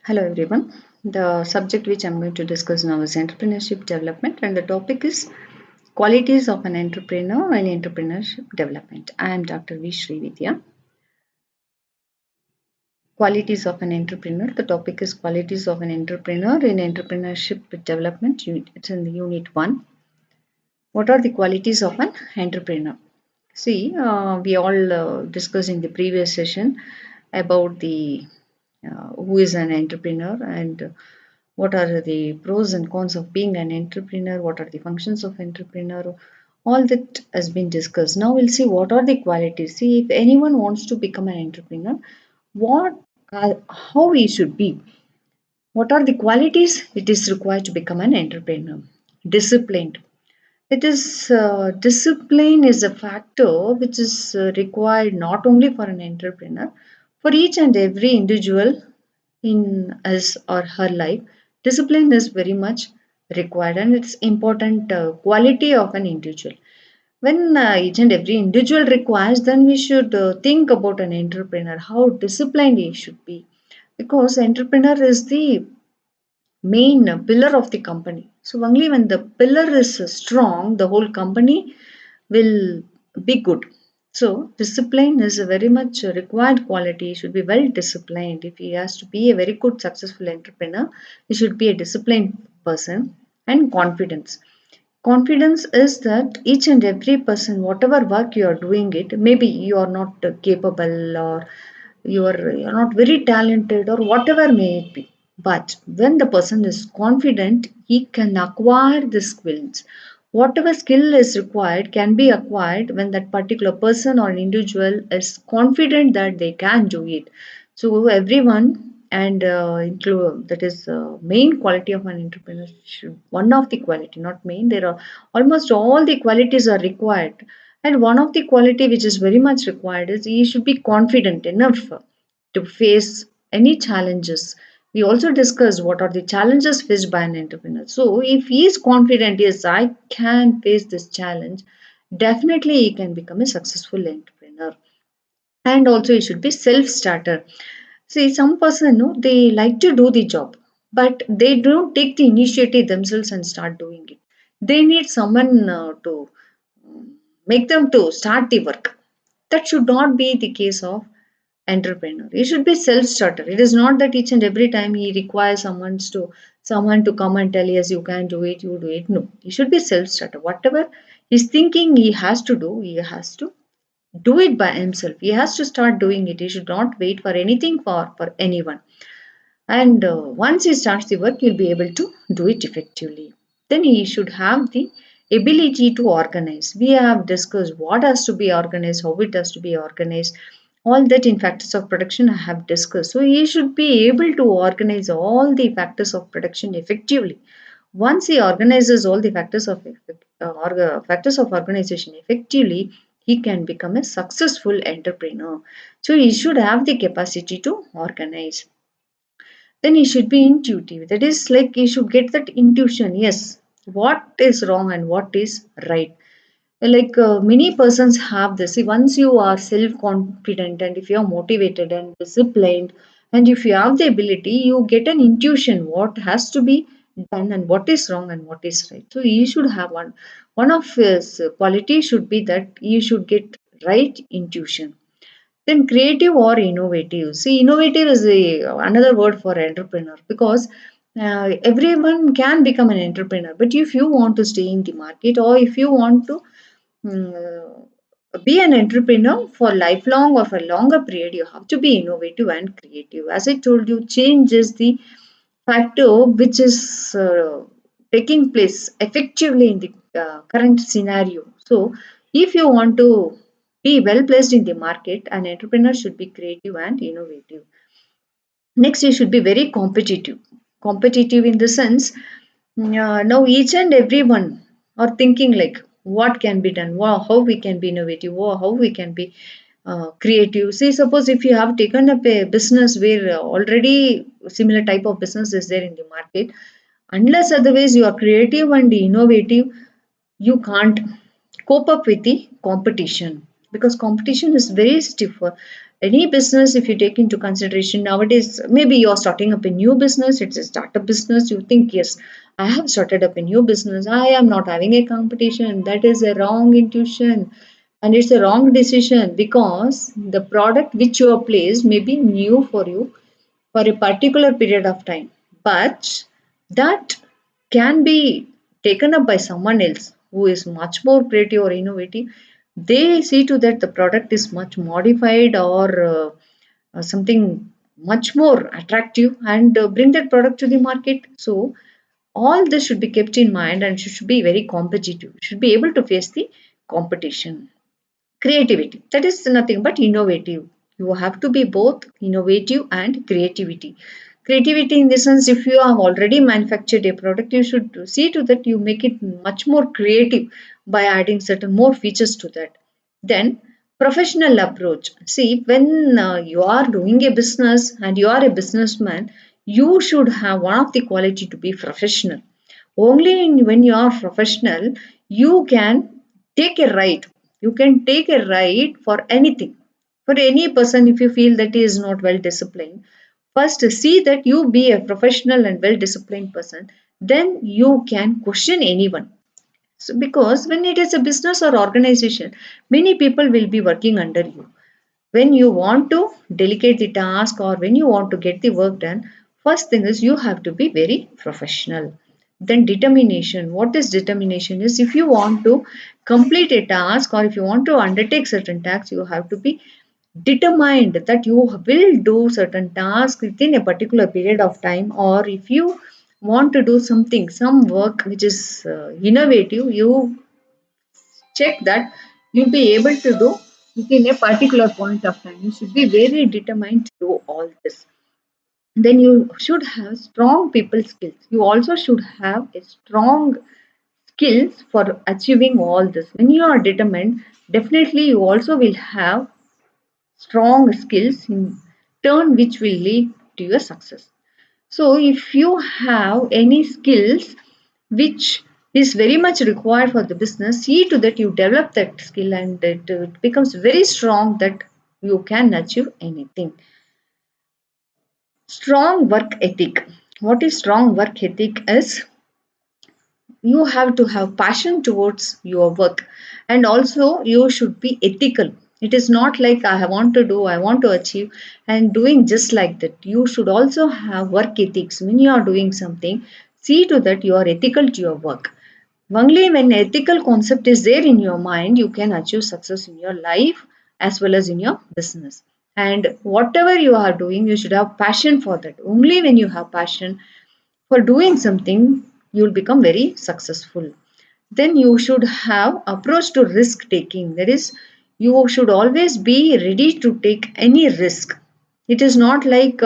Hello everyone. The subject which I'm going to discuss now is entrepreneurship development, and the topic is qualities of an entrepreneur and entrepreneurship development. I am Dr.V.Srividhya. Qualities of an entrepreneur. The topic is qualities of an entrepreneur in entrepreneurship development. It's in the unit 1. What are the qualities of an entrepreneur? See, we all discussed in the previous session about the who is an entrepreneur and what are the pros and cons of being an entrepreneur, what are the functions of entrepreneur, all that has been discussed. Now we'll see what are the qualities. See, if anyone wants to become an entrepreneur, what how he should be, what are the qualities it is required to become an entrepreneur. Disciplined. It is discipline is a factor which is required not only for an entrepreneur, for each and every individual in his or her life. Discipline is very much required, and it's important quality of an individual. When each and every individual requires, then we should think about an entrepreneur, how disciplined he should be, because entrepreneur is the main pillar of the company. So only when the pillar is strong, the whole company will be good. So discipline is a very much required quality. He should be well disciplined. If he has to be a very good successful entrepreneur, he should be a disciplined person. And confidence. Confidence is that each and every person, whatever work you are doing it, maybe you are not capable or you're not very talented or whatever may it be. But when the person is confident, he can acquire the skills. Whatever skill is required can be acquired when that particular person or individual is confident that they can do it. So everyone and include that is main quality of an entrepreneur. One of the quality, not main. There are almost all the qualities are required, and one of the quality which is very much required is he should be confident enough to face any challenges. We also discussed what are the challenges faced by an entrepreneur. So if he is confident, yes, I can face this challenge, definitely he can become a successful entrepreneur. And also he should be self-starter. See, some person, no, they like to do the job, but they don't take the initiative themselves and start doing it. They need someone to make them to start the work. That should not be the case of entrepreneur. He should be self-starter. It is not that each and every time he requires someone to come and tell, yes, you can do it, you do it. No, he should be self-starter. Whatever he's thinking he has to do, he has to do it by himself. He has to start doing it. He should not wait for anything for anyone. And once he starts the work, he'll be able to do it effectively. Then he should have the ability to organize. We have discussed what has to be organized, how it has to be organized. All that in factors of production I have discussed. So he should be able to organize all the factors of production effectively. Once he organizes all the factors of organization effectively, he can become a successful entrepreneur. So he should have the capacity to organize. Then he should be intuitive. That is like he should get that intuition. Yes, what is wrong and what is right. Like many persons have this. See, once you are self confident and if you are motivated and disciplined, and if you have the ability, you get an intuition what has to be done and what is wrong and what is right. So you should have one. One of his qualities should be that you should get right intuition. Then creative or innovative. See, innovative is another word for entrepreneur because everyone can become an entrepreneur. But if you want to stay in the market or if you want to be an entrepreneur for lifelong or for a longer period, you have to be innovative and creative. As I told you, change is the factor which is taking place effectively in the current scenario. So, if you want to be well placed in the market, an entrepreneur should be creative and innovative. Next, you should be very competitive. Competitive in the sense, now each and everyone are thinking like what can be done, wow, how we can be innovative, wow, how we can be creative. See, suppose if you have taken up a business where already similar type of business is there in the market, unless otherwise you are creative and innovative, you can't cope up with the competition because competition is very stiff. Any business, if you take into consideration nowadays, maybe you're starting up a new business, it's a startup business, you think, yes, I have started up a new business, I am not having a competition. That is a wrong intuition and it's a wrong decision, because the product which you have placed may be new for you for a particular period of time, but that can be taken up by someone else who is much more creative or innovative. They see to that the product is much modified or something much more attractive, and bring that product to the market. So all this should be kept in mind, and should be very competitive, should be able to face the competition. Creativity, that is nothing but innovative. You have to be both innovative and creativity in the sense, if you have already manufactured a product, you should see to that you make it much more creative by adding certain more features to that. Then professional approach. See, when you are doing a business and you are a businessman, you should have one of the quality to be professional. Only when you are professional, you can take a right. You can take a right for anything. For any person, if you feel that he is not well disciplined, first see that you be a professional and well disciplined person. Then you can question anyone. So, because when it is a business or organization, many people will be working under you. When you want to delegate the task or when you want to get the work done, first thing is you have to be very professional. Then determination. What is determination? Is if you want to complete a task or if you want to undertake certain tasks, you have to be determined that you will do certain tasks within a particular period of time. Or if you want to do something, some work which is innovative, you check that you'll be able to do within a particular point of time. You should be very determined to do all this. Then you should have strong people skills. You also should have a strong skills for achieving all this. When you are determined, definitely you also will have strong skills in turn which will lead to your success. So, if you have any skills which is very much required for the business, see to that you develop that skill and it becomes very strong that you can achieve anything. Strong work ethic. What is strong work ethic is you have to have passion towards your work, and also you should be ethical. It is not like I want to do, I want to achieve and doing just like that. You should also have work ethics. When you are doing something, see to that you are ethical to your work. Only when ethical concept is there in your mind, you can achieve success in your life as well as in your business. And whatever you are doing, you should have passion for that. Only when you have passion for doing something, you'll become very successful. Then you should have approach to risk taking. That is, you should always be ready to take any risk. It is not like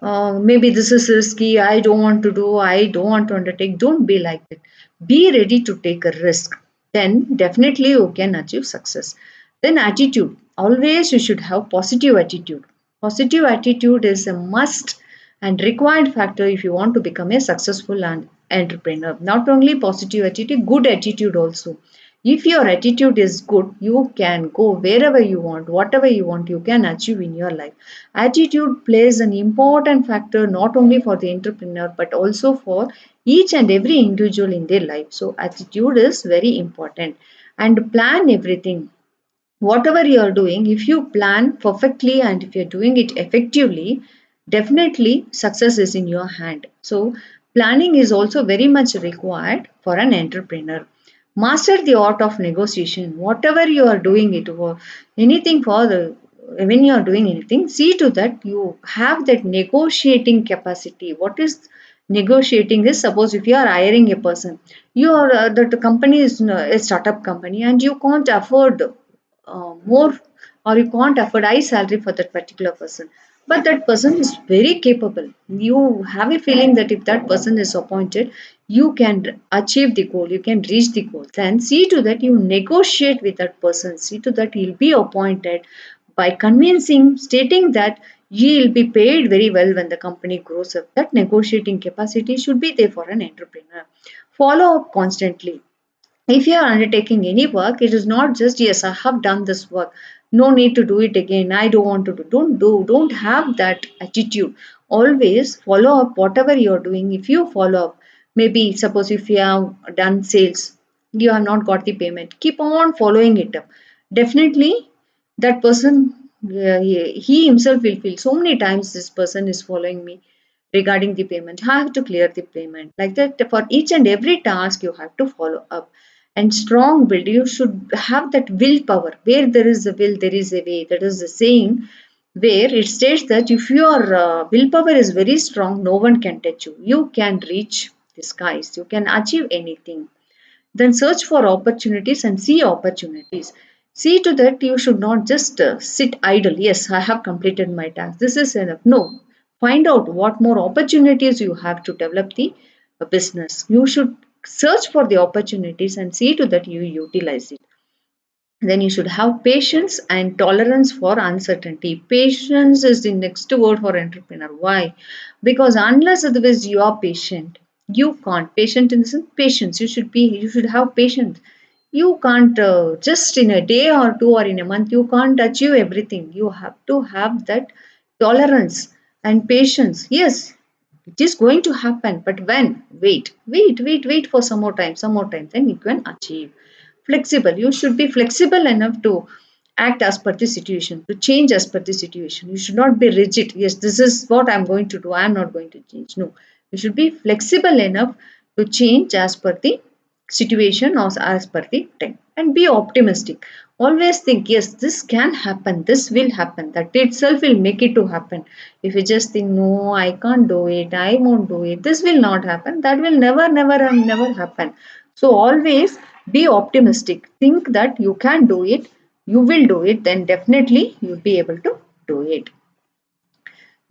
maybe this is risky, I don't want to do, I don't want to undertake. Don't be like that. Be ready to take a risk. Then definitely you can achieve success. Then attitude. Always you should have positive attitude. Positive attitude is a must and required factor if you want to become a successful entrepreneur. Not only positive attitude, good attitude also. If your attitude is good, you can go wherever you want, whatever you want, you can achieve in your life. Attitude plays an important factor not only for the entrepreneur but also for each and every individual in their life. So, attitude is very important. And plan everything. Whatever you are doing, if you plan perfectly and if you're doing it effectively, definitely success is in your hand. So, planning is also very much required for an entrepreneur. Master the art of negotiation. Whatever you are doing it or anything for the when you are doing anything, see to that you have that negotiating capacity. What is negotiating is, suppose if you are hiring a person, you are that the company is a startup company and you can't afford more or you can't afford high salary for that particular person, but that person is very capable. You have a feeling that if that person is appointed, you can achieve the goal, you can reach the goal. Then see to that you negotiate with that person, see to that he'll be appointed by convincing, stating that he'll be paid very well when the company grows up. That negotiating capacity should be there for an entrepreneur. Follow up constantly. If you are undertaking any work, it is not just, yes, I have done this work. no need to do it again, I don't want to don't have that attitude. Always follow up whatever you're doing. If you follow up, maybe suppose if you have done sales, you have not got the payment, keep on following it up. Definitely that person, he himself will feel so many times this person is following me regarding the payment, I have to clear the payment. Like that, for each and every task you have to follow up. And strong will, you should have that willpower. Where there is a will, there is a way. That is the saying, where it states that if your willpower is very strong, no one can touch you, you can reach the skies, you can achieve anything. Then search for opportunities and see opportunities. See to that you should not just sit idle. Yes, I have completed my task. This is enough. No. Find out what more opportunities you have to develop the business. You should search for the opportunities and see to that you utilize it. Then you should have patience and tolerance for uncertainty. Patience is the next word for entrepreneur. Why? Because unless otherwise you are patient, you can't. Patient in the sense, patience. You should have patience. You can't just in a day or two or in a month, you can't achieve everything. You have to have that tolerance and patience. Yes, it is going to happen, but when? Wait for some more time, then you can achieve. Flexible. You should be flexible enough to act as per the situation, to change as per the situation. You should not be rigid. Yes, this is what I'm going to do. I'm not going to change. No. You should be flexible enough to change as per the situation or as per the time. And be optimistic. Always think, yes, this can happen. This will happen. That itself will make it to happen. If you just think, no, I can't do it. I won't do it. This will not happen. That will never happen. So always be optimistic. Think that you can do it, you will do it, then definitely you'll be able to do it.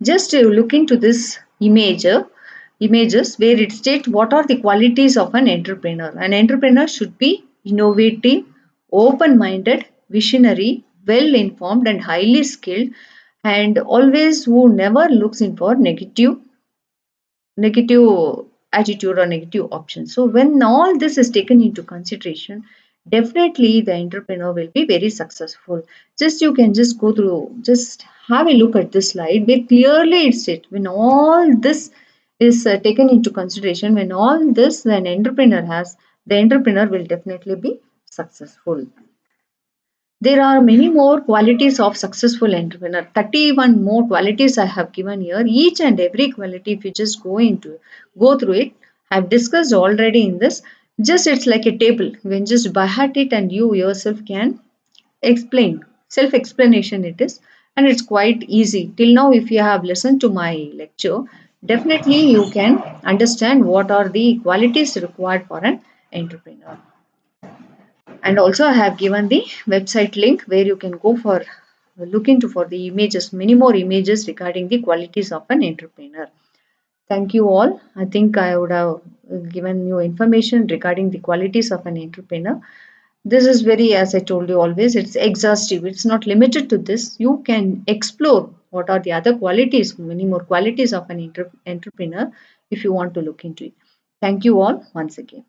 Just look into this images where it states what are the qualities of an entrepreneur. An entrepreneur should be innovative, open-minded, visionary, well-informed, and highly skilled, and always who never looks in for negative attitude or negative options. So when all this is taken into consideration, definitely the entrepreneur will be very successful. Just you can just go through, just have a look at this slide where clearly it states when all this is taken into consideration, when all this an entrepreneur has, the entrepreneur will definitely be successful. There are many more qualities of successful entrepreneur. 31 more qualities I have given here. Each and every quality, if you just go through it, I've discussed already in this. Just it's like a table. You can just by heart it and you yourself can explain. Self-explanation it is. And it's quite easy. Till now, if you have listened to my lecture, definitely you can understand what are the qualities required for an entrepreneur. And also I have given the website link where you can go for look into for the images, many more images regarding the qualities of an entrepreneur. Thank you all. I think I would have given you information regarding the qualities of an entrepreneur. This is very, as I told you always, it's exhaustive, it's not limited to this. You can explore what are the other qualities, many more qualities of an entrepreneur if you want to look into it. Thank you all once again.